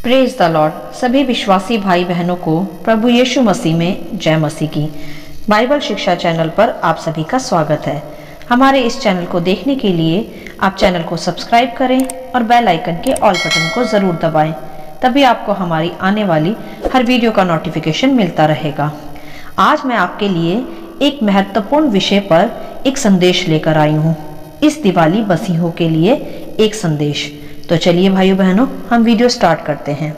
Praise the Lord. सभी विश्वासी भाई बहनों को प्रभु यीशु मसीह में जय मसीह की। बाइबल शिक्षा चैनल पर आप सभी का स्वागत है। हमारे इस चैनल को देखने के लिए आप चैनल को सब्सक्राइब करें और बेल आइकन के ऑल बटन को ज़रूर दबाएं, तभी आपको हमारी आने वाली हर वीडियो का नोटिफिकेशन मिलता रहेगा। आज मैं आपके लिए एक महत्वपूर्ण विषय पर एक संदेश लेकर आई हूँ। इस दिवाली मसीहों के लिए एक संदेश। तो चलिए भाइयों बहनों, हम वीडियो स्टार्ट करते हैं।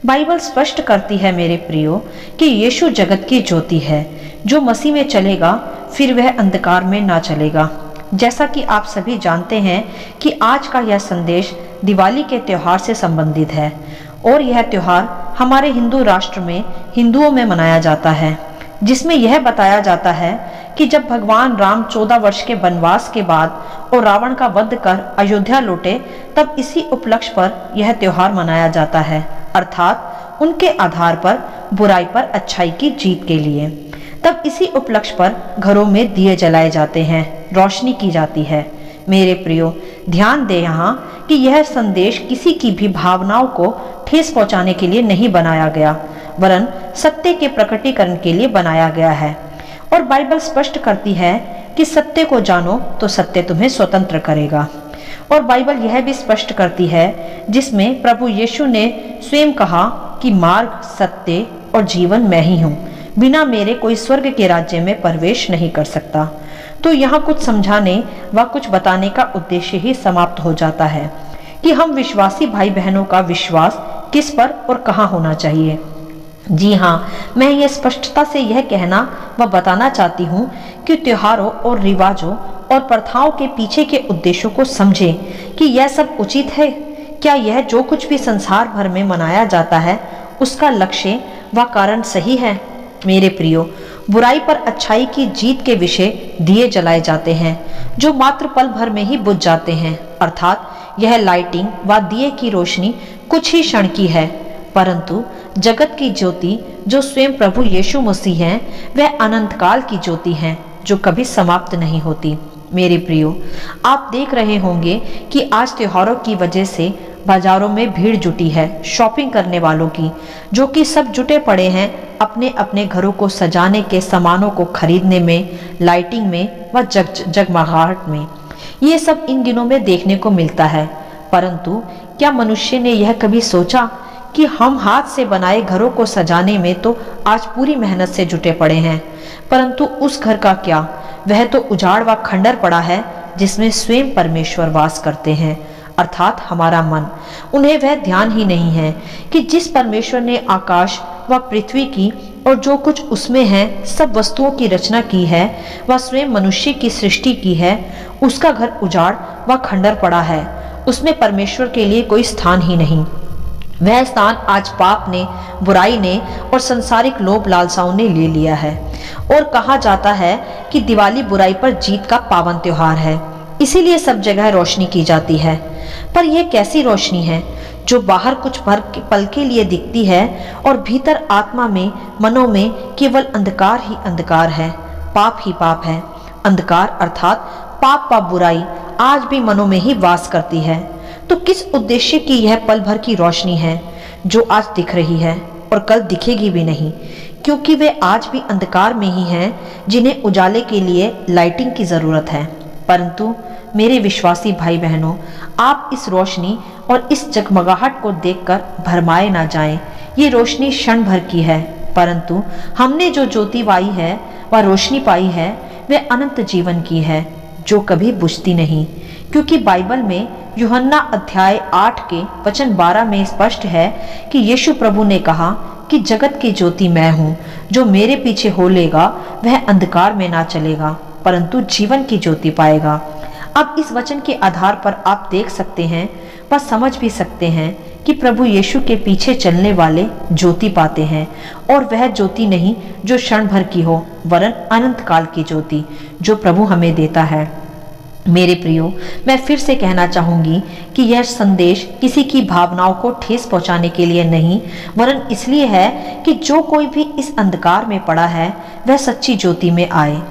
बाइबल स्पष्ट करती है मेरे प्रियो कि यीशु जगत की ज्योति है। जो मसीह में चलेगा फिर वह अंधकार में ना चलेगा। जैसा कि आप सभी जानते हैं कि आज का यह संदेश दिवाली के त्योहार से संबंधित है और यह त्योहार हमारे हिंदू राष्ट्र में हिंदुओं में मनाया जाता है, जिसमें यह बताया जाता है कि जब भगवान राम 14 वर्ष के वनवास के बाद और रावण का वध कर अयोध्या लौटे, तब इसी उपलक्ष्य पर यह त्योहार मनाया जाता है, अर्थात उनके आधार पर बुराई पर अच्छाई की जीत के लिए। तब इसी उपलक्ष्य पर घरों में दिए जलाए जाते हैं, रोशनी की जाती है। मेरे प्रियो, ध्यान दें यहाँ कि यह संदेश किसी की भी भावनाओं को ठेस पहुंचाने के लिए नहीं बनाया गया, वरन सत्य के प्रकटीकरण के लिए बनाया गया है। और बाइबल स्पष्ट करती है कि सत्य को जानो तो सत्य तुम्हें स्वतंत्र करेगा। और बाइबल यह भी स्पष्ट करती है, जिसमें प्रभु यीशु ने स्वयं कहा कि मार्ग, सत्य और जीवन मैं ही हूँ, बिना मेरे कोई स्वर्ग के राज्य में प्रवेश नहीं कर सकता। तो यहाँ कुछ समझाने व कुछ बताने का उद्देश्य ही समाप्त हो जाता है कि हम विश्वासी भाई बहनों का विश्वास किस पर और कहाँ होना चाहिए। जी हाँ, मैं ये स्पष्टता से यह कहना व बताना चाहती हूँ कि त्योहारों और रिवाजों और प्रथाओं के पीछे के उद्देश्यों को समझें कि यह सब उचित है। क्या यह जो कुछ भी संसार भर में मनाया जाता है उसका लक्ष्य व कारण सही है? मेरे प्रियो, बुराई पर अच्छाई की जीत के विषय दिए जलाए जाते हैं जो मात्र पल भर में ही बुझ जाते हैं, अर्थात यह लाइटिंग व दिए की रोशनी कुछ ही क्षण की है, परंतु जगत की ज्योति जो स्वयं प्रभु यीशु मसीह हैं, वह अनंत काल की ज्योति है जो कभी समाप्त नहीं होती। मेरे प्रियो, आप देख रहे होंगे कि आज त्योहारों की वजह से बाजारों में भीड़ जुटी है, शॉपिंग करने वालों की, जो कि सब जुटे पड़े हैं अपने अपने घरों को सजाने के सामानों को खरीदने में, लाइटिंग में व जगमगाहट में। ये सब इन दिनों में देखने को मिलता है, परंतु क्या मनुष्य ने यह कभी सोचा कि हम हाथ से बनाए घरों को सजाने में तो आज पूरी मेहनत से जुटे पड़े हैं, परंतु उस घर का क्या? वह तो उजाड़ व खंडर पड़ा है जिसमें स्वयं परमेश्वर वास करते हैं, अर्थात हमारा मन। उन्हें वह ध्यान ही नहीं है कि जिस परमेश्वर ने आकाश व पृथ्वी की और जो कुछ उसमें है सब वस्तुओं की रचना की है व स्वयं मनुष्य की सृष्टि की है, उसका घर उजाड़ व खंडर पड़ा है। उसमें परमेश्वर के लिए कोई स्थान ही नहीं। वह स्थान आज पाप ने, बुराई ने और संसारिक लोभ लालसाओं ने ले लिया है। और कहा जाता है कि दिवाली बुराई पर जीत का पावन त्योहार है, इसीलिए सब जगह रोशनी की जाती है। पर यह कैसी रोशनी है जो बाहर कुछ पल के लिए दिखती है और भीतर आत्मा में, मनों में केवल अंधकार ही अंधकार है, पाप ही पाप है। अंधकार अर्थात पाप व बुराई आज भी मनों में ही वास करती है। तो किस उद्देश्य की यह पल भर की रोशनी है जो आज दिख रही है और कल दिखेगी भी नहीं, क्योंकि वे आज भी अंधकार में ही हैं जिन्हें उजाले के लिए लाइटिंग की जरूरत है। परंतु मेरे विश्वासी भाई बहनों, आप इस रोशनी और इस जगमगाहट को देखकर भरमाए ना जाएं। ये रोशनी क्षण भर की है, परंतु हमने जो ज्योति पाई है व रोशनी पाई है वह अनंत जीवन की है जो कभी बुझती नहीं। क्योंकि बाइबल में यूहन्ना अध्याय 8 के वचन 12 में स्पष्ट है कि यीशु प्रभु ने कहा कि जगत की ज्योति मैं हूँ, जो मेरे पीछे हो लेगा वह अंधकार में ना चलेगा परंतु जीवन की ज्योति पाएगा। अब इस वचन के आधार पर आप देख सकते हैं व समझ भी सकते हैं कि प्रभु यीशु के पीछे चलने वाले ज्योति पाते हैं, और वह ज्योति नहीं जो क्षण भर की हो, वरन अनंत काल की ज्योति जो प्रभु हमें देता है। मेरे प्रियो, मैं फिर से कहना चाहूंगी कि यह संदेश किसी की भावनाओं को ठेस पहुंचाने के लिए नहीं, वरन इसलिए है कि जो कोई भी इस अंधकार में पड़ा है वह सच्ची ज्योति में आए।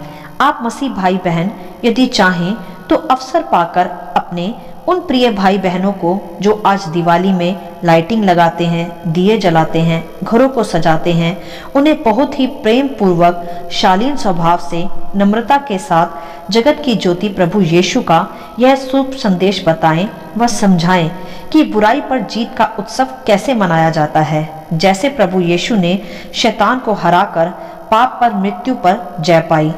आप मसीह भाई बहन यदि चाहें तो अवसर पाकर अपने उन प्रिय भाई बहनों को जो आज दिवाली में लाइटिंग लगाते हैं, दिए जलाते हैं, घरों को सजाते हैं, उन्हें बहुत ही प्रेम पूर्वक, शालीन स्वभाव से, नम्रता के साथ जगत की ज्योति प्रभु यीशु का यह शुभ संदेश बताएं व समझाएं कि बुराई पर जीत का उत्सव कैसे मनाया जाता है। जैसे प्रभु यीशु ने शैतान को हराकर पाप पर, मृत्यु पर जय पाई,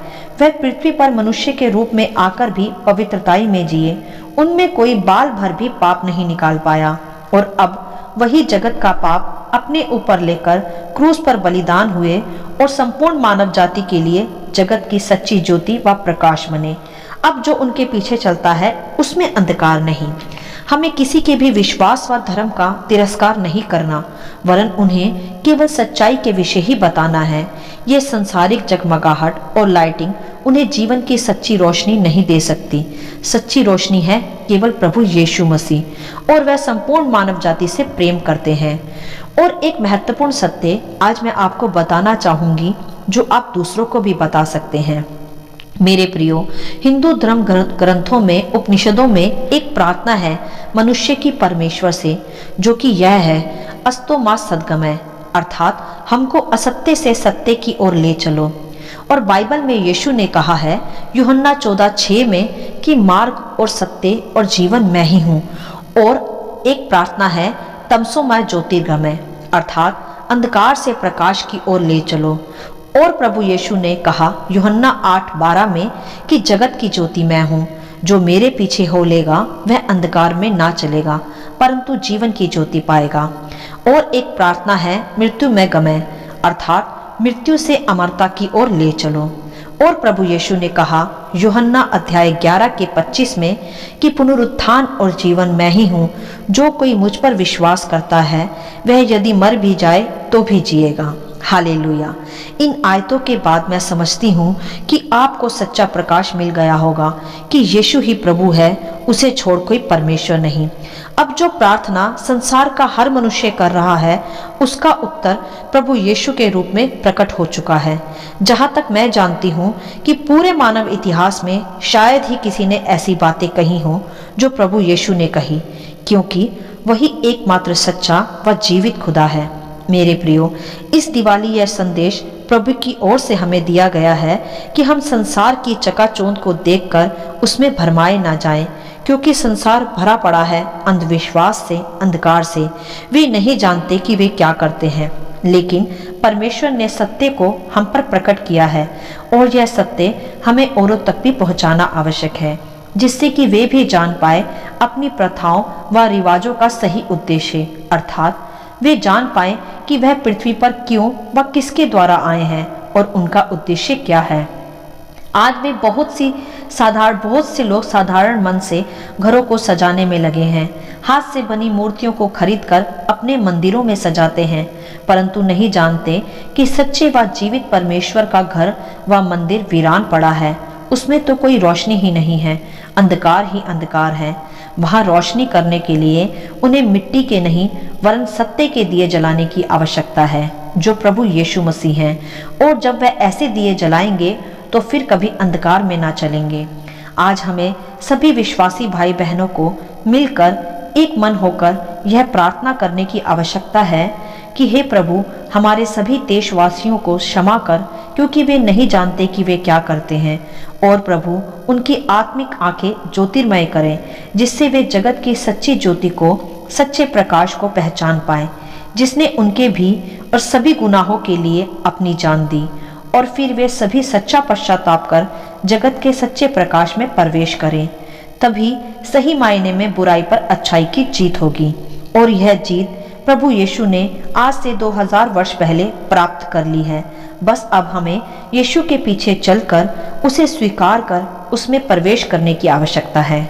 वह पृथ्वी पर मनुष्य के रूप में आकर भी पवित्रताई में जिए, उनमें कोई बाल भर भी पाप नहीं निकाल पाया, और अब वही जगत का पाप अपने ऊपर लेकर क्रूस पर बलिदान हुए और संपूर्ण मानव जाति के लिए जगत की सच्ची ज्योति व प्रकाश बने। अब जो उनके पीछे चलता है उसमें अंधकार नहीं। हमें किसी के भी विश्वास व धर्म का तिरस्कार नहीं करना, वरन उन्हें केवल सच्चाई के विषय ही बताना है। ये संसारिक जगमगाहट और लाइटिंग उन्हें जीवन की सच्ची रोशनी नहीं दे सकती। सच्ची रोशनी है केवल प्रभु यीशु मसीह, और वह संपूर्ण मानव जाति से प्रेम करते हैं। और एक महत्वपूर्ण सत्य आज मैं आपको बताना चाहूंगी जो आप दूसरों को भी बता सकते हैं। मेरे प्रियो, हिंदू धर्म ग्रंथों में, उपनिषदों में एक प्रार्थना है मनुष्य की परमेश्वर से, जो कि यह है, अस्तो मा सद्गमय, अर्थात हमको असत्य से सत्य की ओर ले चलो। और बाइबल में यीशु ने कहा है यूहन्ना 14:6 में कि मार्ग और सत्य और जीवन मैं ही हूँ। और एक प्रार्थना है तमसोमय ज्योतिर्गमय, अर्थात अंधकार से प्रकाश की ओर ले चलो। और प्रभु यीशु ने कहा यूहन्ना 8:12 में कि जगत की ज्योति मैं हूँ, जो मेरे पीछे हो लेगा वह अंधकार में ना चलेगा परंतु जीवन की ज्योति पाएगा। और एक प्रार्थना है मृत्यु में गमय, अर्थात मृत्यु से अमरता की ओर ले चलो। और प्रभु यीशु ने कहा यूहन्ना अध्याय 11:25 में कि पुनरुत्थान और जीवन मैं ही हूँ, जो कोई मुझ पर विश्वास करता है वह यदि मर भी जाए तो भी जिएगा। हालेलुया। इन आयतों के बाद मैं समझती हूँ कि आपको सच्चा प्रकाश मिल गया होगा कि यीशु ही प्रभु है, उसे छोड़ कोई परमेश्वर नहीं। अब जो प्रार्थना संसार का हर मनुष्य कर रहा है उसका उत्तर प्रभु यीशु के रूप में प्रकट हो चुका है। जहाँ तक मैं जानती हूँ कि पूरे मानव इतिहास में शायद ही किसी ने ऐसी बातें कही हों जो प्रभु यीशु ने कही, क्योंकि वही एकमात्र सच्चा व जीवित खुदा है। मेरे प्रियो, इस दिवाली यह संदेश प्रभु की ओर से हमें दिया गया है कि हम संसार की चकाचौंध को देखकर उसमें भरमाए ना जाएं, क्योंकि संसार भरा पड़ा है अंधविश्वास से, अंधकार से। वे नहीं जानते कि वे क्या करते हैं, लेकिन परमेश्वर ने सत्य को हम पर प्रकट किया है और यह सत्य हमें औरों तक भी पहुंचाना आवश्यक है, जिससे कि वे भी जान पाए अपनी प्रथाओं व रिवाजों का सही उद्देश्य, अर्थात वे जान पाए कि वह पृथ्वी पर क्यों व किसके द्वारा आए हैं और उनका उद्देश्य क्या है। आज में बहुत से लोग साधारण मन से घरों को सजाने में लगे हैं, हाथ से बनी मूर्तियों को खरीदकर अपने मंदिरों में सजाते हैं, परंतु नहीं जानते कि सच्चे व जीवित परमेश्वर का घर व मंदिर वीरान पड़ा है। उसमें तो कोई रोशनी ही नहीं है, अंधकार ही अंधकार है। वहां रोशनी करने के लिए उन्हें मिट्टी के नहीं वरन सत्य के दिए जलाने की आवश्यकता है, जो प्रभु यीशु मसीह हैं। और जब वह ऐसे दिए जलाएंगे तो फिर कभी अंधकार में ना चलेंगे। आज हमें सभी विश्वासी भाई बहनों को मिलकर एक मन होकर यह प्रार्थना करने की आवश्यकता है कि हे प्रभु, हमारे सभी देशवासियों को क्षमा कर, क्योंकि वे नहीं जानते कि वे क्या करते हैं। और प्रभु, उनकी आत्मिक आंखें ज्योतिर्मय करें, जिससे वे जगत की सच्ची ज्योति को, सच्चे प्रकाश को पहचान पाए, जिसने उनके भी और सभी गुनाहों के लिए अपनी जान दी। और फिर वे सभी सच्चा पश्चाताप कर जगत के सच्चे प्रकाश में प्रवेश करें। तभी सही मायने में बुराई पर अच्छाई की जीत होगी। और यह जीत प्रभु यीशु ने आज से 2000 वर्ष पहले प्राप्त कर ली है। बस अब हमें यीशु के पीछे चलकर उसे स्वीकार कर उसमें प्रवेश करने की आवश्यकता है।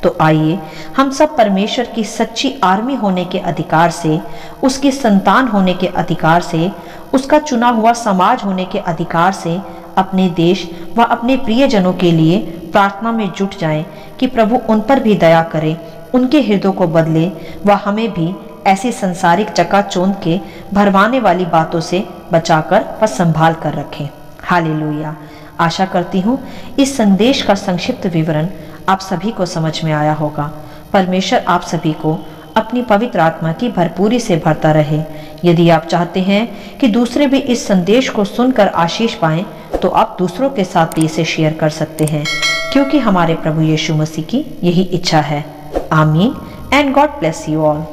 तो आइए हम सब परमेश्वर की सच्ची आर्मी होने के अधिकार से, उसकी संतान होने के अधिकार से, उसका चुना हुआ समाज होने के अधिकार से अपने देश व अपने प्रियजनों के लिए प्रार्थना में जुट जाएं कि प्रभु उन पर भी दया करे, उनके हृदयों को बदले व हमें भी ऐसी संसारिक चकाचौंध के भरमाने वाली बातों से बचाकर व संभाल कर रखें। हालेलुया। आशा करती हूँ इस संदेश का संक्षिप्त विवरण आप सभी को समझ में आया होगा। परमेश्वर आप सभी को अपनी पवित्र आत्मा की भरपूरी से भरता रहे। यदि आप चाहते हैं कि दूसरे भी इस संदेश को सुनकर आशीष पाएं, तो आप दूसरों के साथ भी इसे शेयर कर सकते हैं, क्योंकि हमारे प्रभु यीशु मसीह की यही इच्छा है। आमीन and God bless you all.